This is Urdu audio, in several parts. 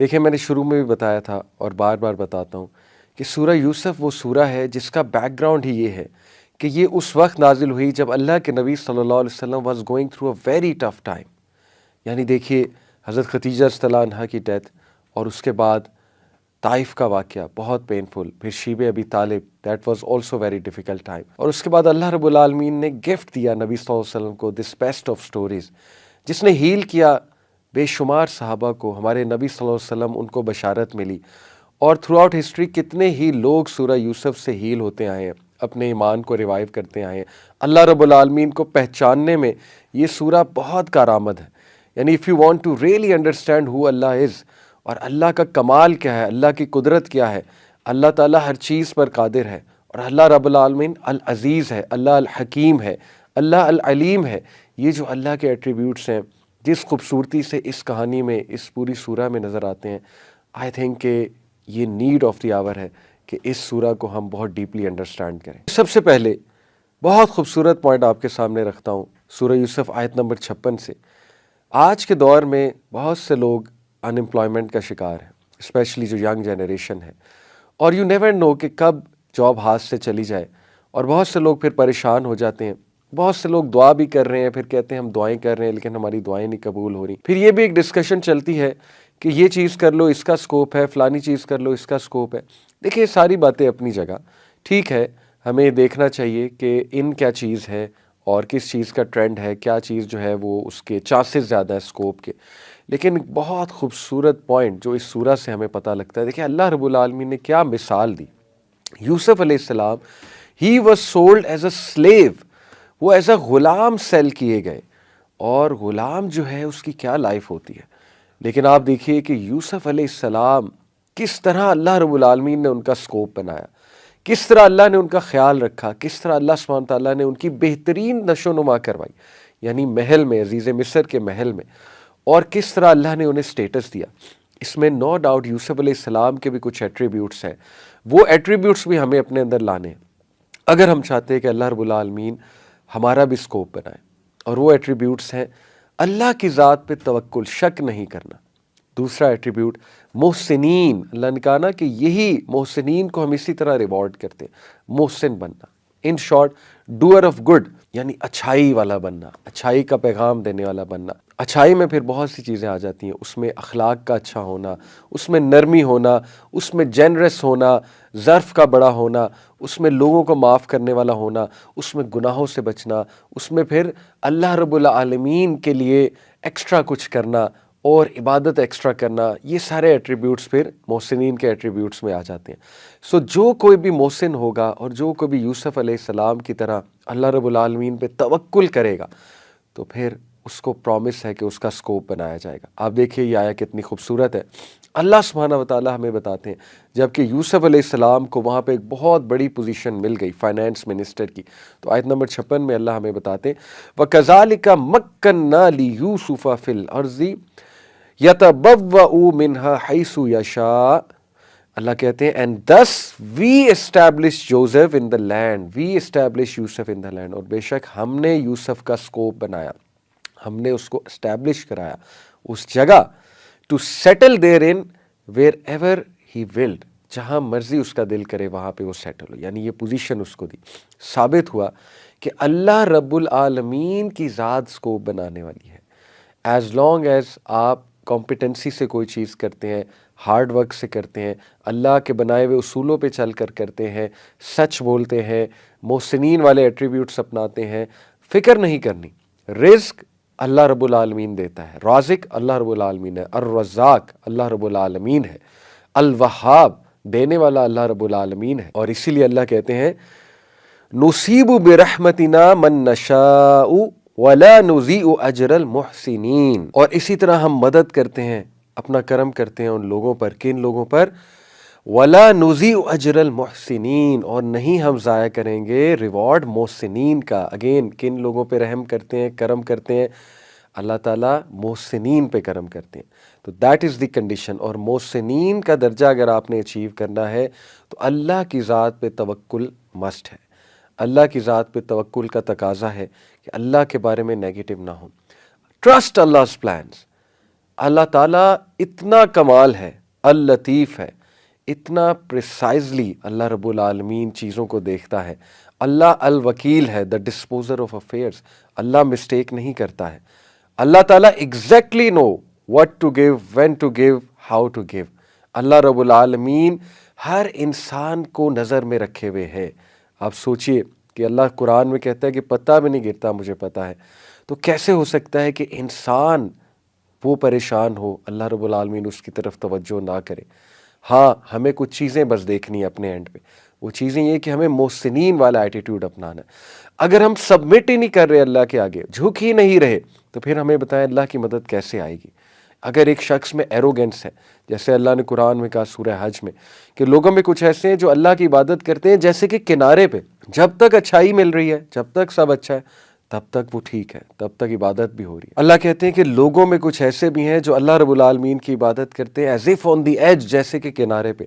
دیکھیں میں نے شروع میں بھی بتایا تھا اور بار بار بتاتا ہوں کہ سورہ یوسف وہ سورہ ہے جس کا بیک گراؤنڈ ہی یہ ہے کہ یہ اس وقت نازل ہوئی جب اللہ کے نبی صلی اللہ علیہ وسلم was going through a very tough time. یعنی دیکھیے حضرت خدیجہ رضی اللہ عنہا کی ڈیتھ اور اس کے بعد طائف کا واقعہ بہت پینفل، پھر شیب ابی طالب that was also very difficult time, اور اس کے بعد اللہ رب العالمین نے گفٹ دیا نبی صلی اللہ علیہ وسلم کو دس بیسٹ آف سٹوریز، جس نے ہیل کیا بے شمار صحابہ کو. ہمارے نبی صلی اللہ علیہ وسلم ان کو بشارت ملی، اور تھرو آؤٹ ہسٹری کتنے ہی لوگ سورہ یوسف سے ہیل ہوتے آئے ہیں، اپنے ایمان کو ریوائیو کرتے آئے ہیں. اللہ رب العالمین کو پہچاننے میں یہ سورہ بہت کارآمد ہے. یعنی if you want to really understand who Allah is اور اللہ کا کمال کیا ہے، اللہ کی قدرت کیا ہے، اللہ تعالیٰ ہر چیز پر قادر ہے، اور اللہ رب العالمین العزیز ہے، اللہ الحکیم ہے، اللہ العلیم ہے. یہ جو اللہ کے ایٹریبیوٹس ہیں جس خوبصورتی سے اس کہانی میں اس پوری سورہ میں نظر آتے ہیں، آئی تھنک کہ یہ نیڈ آف دی آور ہے کہ اس سورہ کو ہم بہت ڈیپلی انڈرسٹینڈ کریں. سب سے پہلے بہت خوبصورت پوائنٹ آپ کے سامنے رکھتا ہوں سورہ یوسف آیت نمبر 56 سے. آج کے دور میں بہت سے لوگ ان امپلائمنٹ کا شکار ہیں، اسپیشلی جو ینگ جنریشن ہے، اور یو نیور نو کہ کب جاب ہاتھ سے چلی جائے، اور بہت سے لوگ پھر پریشان ہو جاتے ہیں. بہت سے لوگ دعا بھی کر رہے ہیں، پھر کہتے ہیں ہم دعائیں کر رہے ہیں لیکن ہماری دعائیں نہیں قبول ہو رہی. پھر یہ بھی ایک ڈسکشن چلتی ہے کہ یہ چیز کر لو اس کا سکوپ ہے، فلانی چیز کر لو اس کا سکوپ ہے. دیکھیے ساری باتیں اپنی جگہ ٹھیک ہے، ہمیں دیکھنا چاہیے کہ ان کیا چیز ہے اور کس چیز کا ٹرینڈ ہے، کیا چیز جو ہے وہ اس کے چانسز زیادہ ہے سکوپ کے. لیکن بہت خوبصورت پوائنٹ جو اس سورہ سے ہمیں پتہ لگتا ہے، دیکھیں اللہ رب العالمین نے کیا مثال دی. یوسف علیہ السلام ہی was sold as a slave, وہ ایز اے غلام سیل کیے گئے، اور غلام جو ہے اس کی کیا لائف ہوتی ہے. لیکن آپ دیکھیے کہ یوسف علیہ السلام کس طرح اللہ رب العالمین نے ان کا سکوپ بنایا، کس طرح اللہ نے ان کا خیال رکھا، کس طرح اللہ سبحانہ تعالیٰ نے ان کی بہترین نشو و نما کروائی، یعنی محل میں، عزیز مصر کے محل میں، اور کس طرح اللہ نے انہیں سٹیٹس دیا. اس میں نو ڈاؤٹ یوسف علیہ السلام کے بھی کچھ ایٹریبیوٹس ہیں، وہ ایٹریبیوٹس بھی ہمیں اپنے اندر لانے ہیں اگر ہم چاہتے ہیں کہ اللہ رب العالمین ہمارا بھی سکوپ بنائے. اور وہ ایٹریبیوٹس ہیں اللہ کی ذات پہ توکل، شک نہیں کرنا. دوسرا ایٹریبیوٹ محسنین، اللہ نے کہا نا کہ یہی محسنین کو ہم اسی طرح ریوارڈ کرتے ہیں، محسن بننا. In short doer of good, یعنی اچھائی والا بننا، اچھائی کا پیغام دینے والا بننا. اچھائی میں پھر بہت سی چیزیں آ جاتی ہیں، اس میں اخلاق کا اچھا ہونا، اس میں نرمی ہونا، اس میں جنرس ہونا، ظرف کا بڑا ہونا، اس میں لوگوں کو معاف کرنے والا ہونا، اس میں گناہوں سے بچنا، اس میں پھر اللہ رب العالمین کے لیے ایکسٹرا کچھ کرنا اور عبادت ایکسٹرا کرنا. یہ سارے ایٹریبیوٹس پھر محسنین کے ایٹریبیوٹس میں آ جاتے ہیں. جو کوئی بھی محسن ہوگا اور جو کوئی بھی یوسف علیہ السلام کی طرح اللہ رب العالمین پہ توکل کرے گا تو پھر اس کو پرومس ہے کہ اس کا سکوپ بنایا جائے گا. آپ دیکھیے یہ آیا کتنی خوبصورت ہے. اللہ سبحانہ و تعالیٰ ہمیں بتاتے ہیں جبکہ یوسف علیہ السلام کو وہاں پہ ایک بہت بڑی پوزیشن مل گئی فائنانس منسٹر کی، تو آیت نمبر 56 میں اللہ ہمیں بتاتے ہیں وَكَذَلِكَ مَكَّنَّا لِيُوسُفَ فِي الْأَرْضِ يَتَبَوَّأُ مِنْهَا حَيْثُ يَشَاءُ. اللہ کہتے ہیں and thus we established Joseph in the land, we established Yusuf in the land. اور بے شک ہم نے یوسف کا سکوپ بنایا، ہم نے اس کو اسٹیبلش کرایا اس جگہ to settle therein wherever he willed، جہاں مرضی اس کا دل کرے وہاں پہ وہ سیٹل ہو. یعنی یہ پوزیشن اس کو دی. ثابت ہوا کہ اللہ رب العالمین کی ذات سکوپ بنانے والی ہے. ایز لانگ ایز آپ کمپیٹنسی سے کوئی چیز کرتے ہیں، ہارڈ ورک سے کرتے ہیں، اللہ کے بنائے ہوئے اصولوں پہ چل کر کرتے ہیں، سچ بولتے ہیں، محسنین والے ایٹریبیوٹس اپناتے ہیں، فکر نہیں کرنی. رزق اللہ رب العالمین دیتا ہے، رازق اللہ رب العالمین ہے، الرزاق اللہ رب العالمین ہے، الوہاب دینے والا اللہ رب العالمین ہے. اور اسی لیے اللہ کہتے ہیں نصیب برحمتنا من نشاء ولا نضیع اجر المحسنین. اور اسی طرح ہم مدد کرتے ہیں، اپنا کرم کرتے ہیں ان لوگوں پر، کن لوگوں پر؟ ولا نضیع اجر المحسنین، اور نہیں ہم ضائع کریں گے ریوارڈ محسنین کا. اگین کن لوگوں پہ رحم کرتے ہیں، کرم کرتے ہیں؟ اللہ تعالیٰ محسنین پہ کرم کرتے ہیں. تو دیٹ از دی کنڈیشن. اور محسنین کا درجہ اگر آپ نے اچیو کرنا ہے تو اللہ کی ذات پہ توکل مسٹ ہے. اللہ کی ذات پہ توکل کا تقاضا ہے کہ اللہ کے بارے میں نیگیٹو نہ ہو. Trust Allah's plans. اللہ تعالیٰ اتنا کمال ہے، اللطیف ہے، اتنا پریسائزلی اللہ رب العالمین چیزوں کو دیکھتا ہے. اللہ الوکیل ہے، the disposer of affairs. Allah mistake نہیں کرتا ہے. اللہ تعالیٰ exactly know what to give, when to give, how to give. Allah رب العالمین ہر انسان کو نظر میں رکھے ہوئے ہے. آپ سوچئے کہ اللہ قرآن میں کہتا ہے کہ پتہ بھی نہیں گرتا مجھے پتہ ہے، تو کیسے ہو سکتا ہے کہ انسان وہ پریشان ہو، اللہ رب العالمین اس کی طرف توجہ نہ کرے؟ ہاں، ہمیں کچھ چیزیں بس دیکھنی ہیں اپنے اینڈ پہ. وہ چیزیں یہ کہ ہمیں محسنین والا ایٹیٹیوڈ اپنانا ہے. اگر ہم سبمٹ ہی نہیں کر رہے اللہ کے آگے، جھک ہی نہیں رہے، تو پھر ہمیں بتائیں اللہ کی مدد کیسے آئے گی؟ اگر ایک شخص میں ایروگنس ہے، جیسے اللہ نے قرآن میں کہا سورہ حج میں کہ لوگوں میں کچھ ایسے ہیں جو اللہ کی عبادت کرتے ہیں جیسے کہ کنارے پہ، جب تک اچھائی مل رہی ہے، جب تک سب اچھا ہے، تب تک وہ ٹھیک ہے، تب تک عبادت بھی ہو رہی ہے. اللہ کہتے ہیں کہ لوگوں میں کچھ ایسے بھی ہیں جو اللہ رب العالمین کی عبادت کرتے ہیں as if on the edge, جیسے کہ کنارے پہ.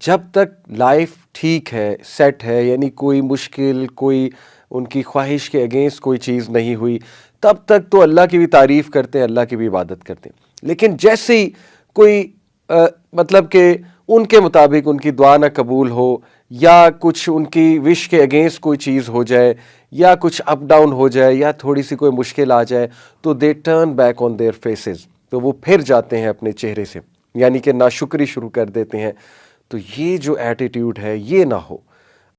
جب تک لائف ٹھیک ہے، سیٹ ہے، یعنی کوئی مشکل، کوئی ان کی خواہش کے اگینسٹ کوئی چیز نہیں ہوئی، تب تک تو اللہ کی بھی تعریف کرتے ہیں، اللہ کی بھی عبادت کرتے ہیں. لیکن جیسے ہی کوئی مطلب کہ ان کے مطابق ان کی دعا نہ قبول ہو، یا کچھ ان کی وش کے اگینسٹ کوئی چیز ہو جائے، یا کچھ اپ ڈاؤن ہو جائے، یا تھوڑی سی کوئی مشکل آ جائے، تو they turn back on their faces, تو وہ پھر جاتے ہیں اپنے چہرے سے، یعنی کہ ناشکری شروع کر دیتے ہیں. تو یہ جو ایٹیٹیوڈ ہے یہ نہ ہو.